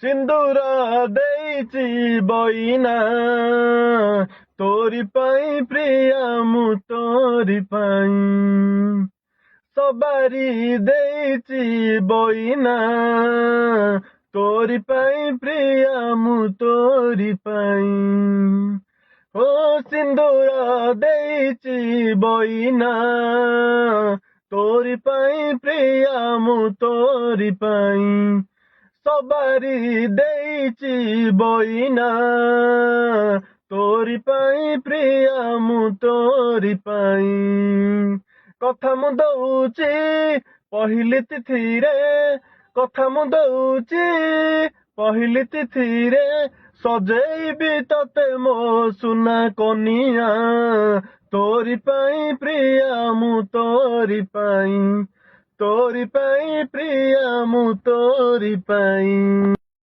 सिंदूर देइची बइना तोरी पाई प्रिया मु तोरी पाई सबारी देइची बइना तोरी पाई प्रिया मु तोरी पाई ओ सिंदूर देइची बइना तोरी पाई प्रिया मु तोरी पाई सबारी देइची बइना तोरी पाई प्रिया मु तोरी पाई कथा मु दउची पहिली तिथिरे कथा मु दउची पहिली तिथिरे सजेइबी तते मो सुना कनिया तोरी पाई प्रिया मु तोरी पाई प्रिया मु तोरी पाई।